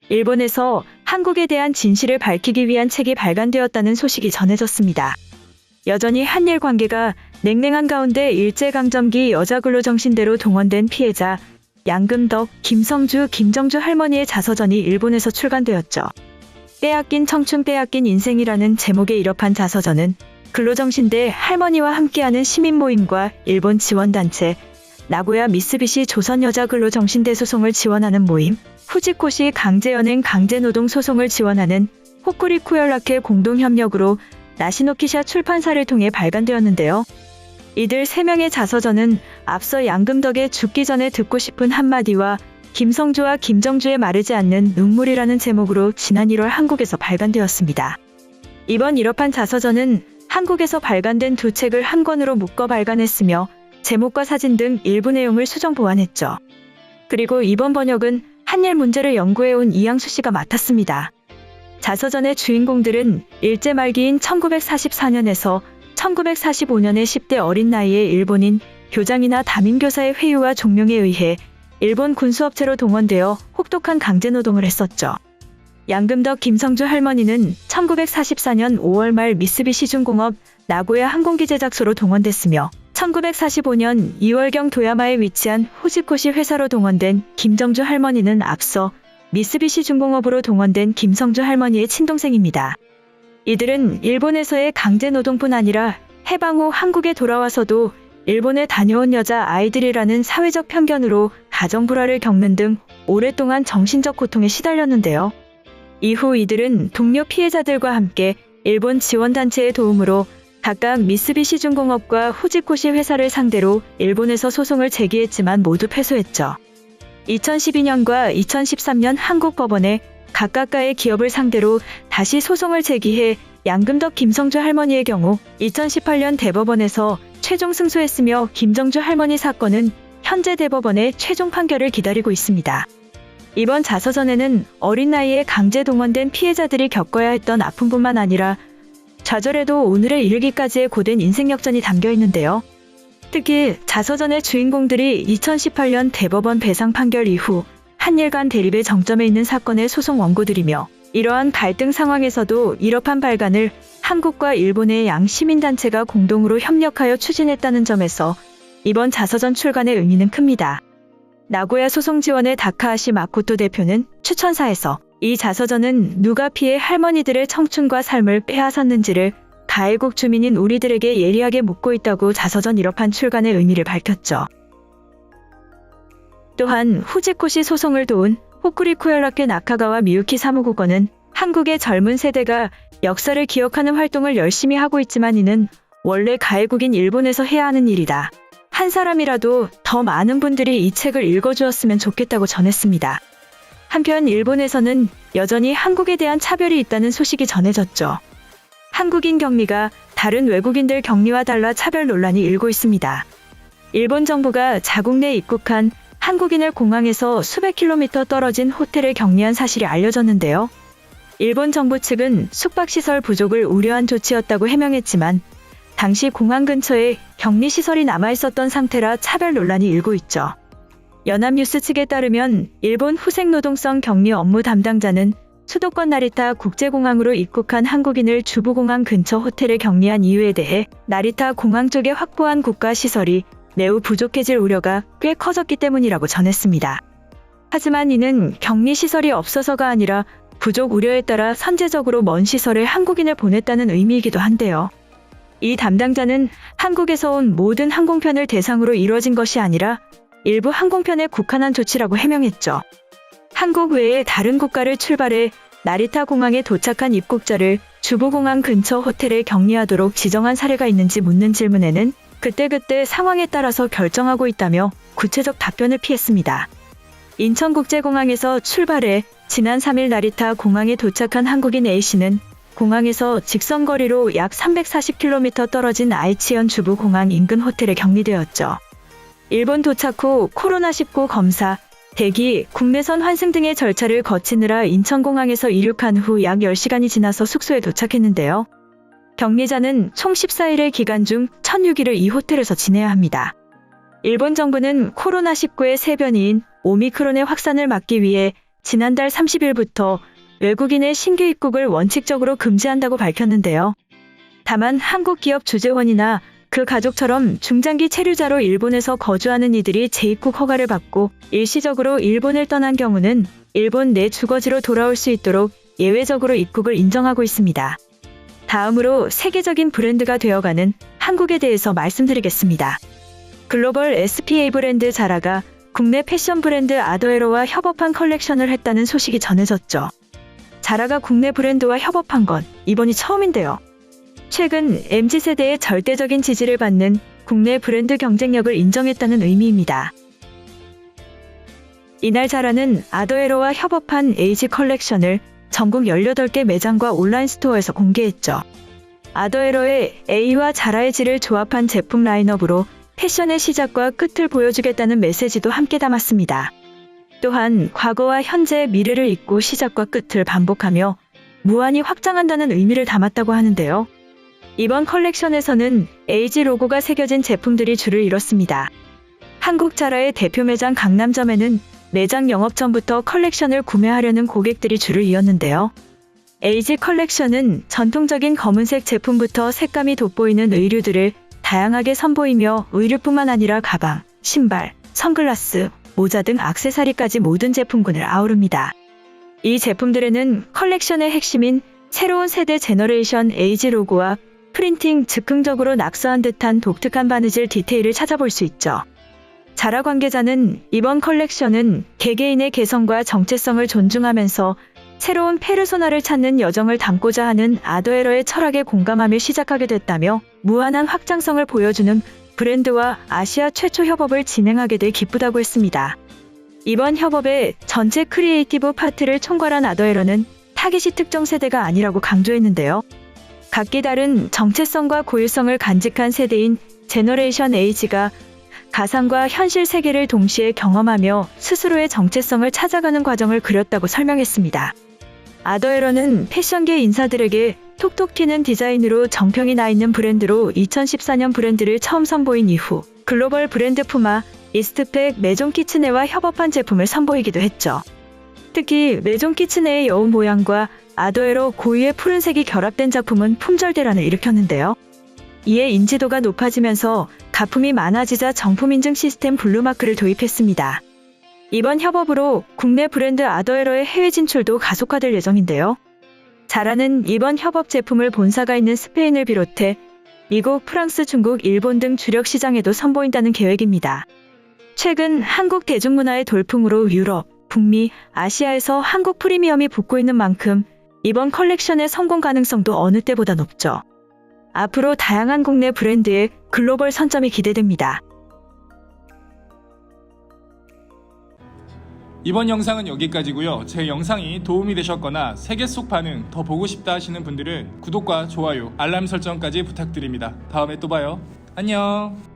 일본에서 한국에 대한 진실을 밝히기 위한 책이 발간되었다는 소식이 전해졌습니다. 여전히 한일 관계가 냉랭한 가운데 일제강점기 여자근로정신대로 동원된 피해자 양금덕, 김성주, 김정주 할머니의 자서전이 일본에서 출간되었죠. 빼앗긴 청춘 빼앗긴 인생이라는 제목의 일업한 자서전은 근로정신대 할머니와 함께하는 시민모임과 일본 지원단체 나고야 미쓰비시 조선여자근로정신대 소송을 지원하는 모임, 후지코시 강제연행 강제노동 소송을 지원하는 호쿠리쿠 연락회 공동협력으로 나시노키샤 출판사를 통해 발간되었는데요. 이들 3명의 자서전은 앞서 양금덕의 죽기 전에 듣고 싶은 한마디와 김성주와 김정주의 마르지 않는 눈물이라는 제목으로 지난 1월 한국에서 발간되었습니다. 이번 일업한 자서전은 한국에서 발간된 2책을 한 권으로 묶어 발간했으며 제목과 사진 등 일부 내용을 수정 보완했죠. 그리고 이번 번역은 한일 문제를 연구해온 이양수 씨가 맡았습니다. 자서전의 주인공들은 일제 말기인 1944년에서 1945년의 10대 어린 나이의 일본인 교장이나 담임교사의 회유와 종용에 의해 일본 군수업체로 동원되어 혹독한 강제노동을 했었죠. 양금덕 김성주 할머니는 1944년 5월 말 미쓰비시 중공업 나고야 항공기 제작소로 동원됐으며 1945년 2월경 도야마에 위치한 후지코시 회사로 동원된 김정주 할머니는 앞서 미쓰비시 중공업으로 동원된 김성주 할머니의 친동생입니다. 이들은 일본에서의 강제노동뿐 아니라 해방 후 한국에 돌아와서도 일본에 다녀온 여자 아이들이라는 사회적 편견으로 가정불화를 겪는 등 오랫동안 정신적 고통에 시달렸는데요. 이후 이들은 동료 피해자들과 함께 일본 지원단체의 도움으로 각각 미쓰비시 중공업과 후지코시 회사를 상대로 일본에서 소송을 제기했지만 모두 패소했죠. 2012년과 2013년 한국 법원에 각각가의 기업을 상대로 다시 소송을 제기해 양금덕 김성주 할머니의 경우 2018년 대법원에서 최종 승소했으며 김정주 할머니 사건은 현재 대법원의 최종 판결을 기다리고 있습니다. 이번 자서전에는 어린 나이에 강제 동원된 피해자들이 겪어야 했던 아픔뿐만 아니라 좌절에도 오늘에 이르기까지의 고된 인생 역전이 담겨 있는데요. 특히 자서전의 주인공들이 2018년 대법원 배상 판결 이후 한일 간 대립의 정점에 있는 사건의 소송 원고들이며 이러한 갈등 상황에서도 일업한 발간을 한국과 일본의 양 시민단체가 공동으로 협력하여 추진했다는 점에서 이번 자서전 출간의 의미는 큽니다. 나고야 소송 지원의 다카하시 마코토 대표는 추천사에서 이 자서전은 누가 피해 할머니들의 청춘과 삶을 빼앗았는지를 가해국 주민인 우리들에게 예리하게 묻고 있다고 자서전 일업한 출간의 의미를 밝혔죠. 또한 후지코시 소송을 도운 호쿠리쿠 연락회 나카가와 미유키 사무국어는 한국의 젊은 세대가 역사를 기억하는 활동을 열심히 하고 있지만 이는 원래 가해국인 일본에서 해야 하는 일이다. 한 사람이라도 더 많은 분들이 이 책을 읽어주었으면 좋겠다고 전했습니다. 한편 일본에서는 여전히 한국에 대한 차별이 있다는 소식이 전해졌죠. 한국인 격리가 다른 외국인들 격리와 달라 차별 논란이 일고 있습니다. 일본 정부가 자국 내에 입국한 한국인을 공항에서 수백 킬로미터 떨어진 호텔에 격리한 사실이 알려졌는데요. 일본 정부 측은 숙박시설 부족을 우려한 조치였다고 해명했지만 당시 공항 근처에 격리시설이 남아있었던 상태라 차별 논란이 일고 있죠. 연합뉴스 측에 따르면 일본 후생노동성 격리 업무 담당자는 수도권 나리타 국제공항으로 입국한 한국인을 주부공항 근처 호텔에 격리한 이유에 대해 나리타 공항 쪽에 확보한 국가시설이 매우 부족해질 우려가 꽤 커졌기 때문이라고 전했습니다. 하지만 이는 격리시설이 없어서가 아니라 부족 우려에 따라 선제적으로 먼 시설에 한국인을 보냈다는 의미이기도 한데요. 이 담당자는 한국에서 온 모든 항공편을 대상으로 이뤄진 것이 아니라 일부 항공편에 국한한 조치라고 해명했죠. 한국 외에 다른 국가를 출발해 나리타 공항에 도착한 입국자를 주부공항 근처 호텔에 격리하도록 지정한 사례가 있는지 묻는 질문에는 그때그때 상황에 따라서 결정하고 있다며 구체적 답변을 피했습니다. 인천국제공항에서 출발해 지난 3일 나리타 공항에 도착한 한국인 A씨는 공항에서 직선거리로 약 340km 떨어진 아이치현 주부공항 인근 호텔에 격리되었죠. 일본 도착 후 코로나19 검사, 대기, 국내선 환승 등의 절차를 거치느라 인천공항에서 이륙한 후 약 10시간이 지나서 숙소에 도착했는데요. 격리자는 총 14일의 기간 중 1006일을 이 호텔에서 지내야 합니다. 일본 정부는 코로나19의 새 변이인 오미크론의 확산을 막기 위해 지난달 30일부터 외국인의 신규 입국을 원칙적으로 금지한다고 밝혔는데요. 다만 한국 기업 주재원이나 그 가족처럼 중장기 체류자로 일본에서 거주하는 이들이 재입국 허가를 받고 일시적으로 일본을 떠난 경우는 일본 내 주거지로 돌아올 수 있도록 예외적으로 입국을 인정하고 있습니다. 다음으로 세계적인 브랜드가 되어가는 한국에 대해서 말씀드리겠습니다. 글로벌 SPA 브랜드 자라가 국내 패션 브랜드 아더에러와 협업한 컬렉션을 했다는 소식이 전해졌죠. 자라가 국내 브랜드와 협업한 건 이번이 처음인데요. 최근 MZ세대의 절대적인 지지를 받는 국내 브랜드 경쟁력을 인정했다는 의미입니다. 이날 자라는 아더에러와 협업한 에이지 컬렉션을 전국 18개 매장과 온라인 스토어에서 공개했죠. 아더에러의 A와 자라의 G를 조합한 제품 라인업으로 패션의 시작과 끝을 보여주겠다는 메시지도 함께 담았습니다. 또한 과거와 현재, 미래를 잇고 시작과 끝을 반복하며 무한히 확장한다는 의미를 담았다고 하는데요. 이번 컬렉션에서는 에이지 로고가 새겨진 제품들이 줄을 이뤘습니다. 한국 자라의 대표 매장 강남점에는 매장 영업 전부터 컬렉션을 구매하려는 고객들이 줄을 이었는데요. 에이지 컬렉션은 전통적인 검은색 제품부터 색감이 돋보이는 의류들을 다양하게 선보이며 의류뿐만 아니라 가방, 신발, 선글라스, 모자 등 액세서리까지 모든 제품군을 아우릅니다. 이 제품들에는 컬렉션의 핵심인 새로운 세대 제너레이션 에이지 로고와 프린팅, 즉흥적으로 낙서한 듯한 독특한 바느질 디테일을 찾아볼 수 있죠. 자라 관계자는 이번 컬렉션은 개개인의 개성과 정체성을 존중하면서 새로운 페르소나를 찾는 여정을 담고자 하는 아더에러의 철학에 공감하며 시작하게 됐다며 무한한 확장성을 보여주는 브랜드와 아시아 최초 협업을 진행하게 돼 기쁘다고 했습니다. 이번 협업의 전체 크리에이티브 파트를 총괄한 아더에러는 타깃이 특정 세대가 아니라고 강조했는데요. 각기 다른 정체성과 고유성을 간직한 세대인 제너레이션 에이지가 가상과 현실 세계를 동시에 경험하며 스스로의 정체성을 찾아가는 과정을 그렸다고 설명했습니다. 아더에러는 패션계 인사들에게 톡톡 튀는 디자인으로 정평이 나 있는 브랜드로 2014년 브랜드를 처음 선보인 이후 글로벌 브랜드 푸마, 이스트팩, 메종 키츠네와 협업한 제품을 선보이기도 했죠. 특히 메종 키츠네의 여우 모양과 아더에러 고유의 푸른색이 결합된 작품은 품절 대란을 일으켰는데요. 이에 인지도가 높아지면서 가품이 많아지자 정품 인증 시스템 블루마크를 도입했습니다. 이번 협업으로 국내 브랜드 아더에러의 해외 진출도 가속화될 예정인데요. 자라는 이번 협업 제품을 본사가 있는 스페인을 비롯해 미국, 프랑스, 중국, 일본 등 주력 시장에도 선보인다는 계획입니다. 최근 한국 대중문화의 돌풍으로 유럽, 북미, 아시아에서 한국 프리미엄이 붙고 있는 만큼 이번 컬렉션의 성공 가능성도 어느 때보다 높죠. 앞으로 다양한 국내 브랜드의 글로벌 선점이 기대됩니다. 이번 영상은 여기까지고요. 제 영상이 도움이 되셨거나 세계 속 반응 더 보고 싶다 하시는 분들은 구독과 좋아요, 알람 설정까지 부탁드립니다. 다음에 또 봐요. 안녕.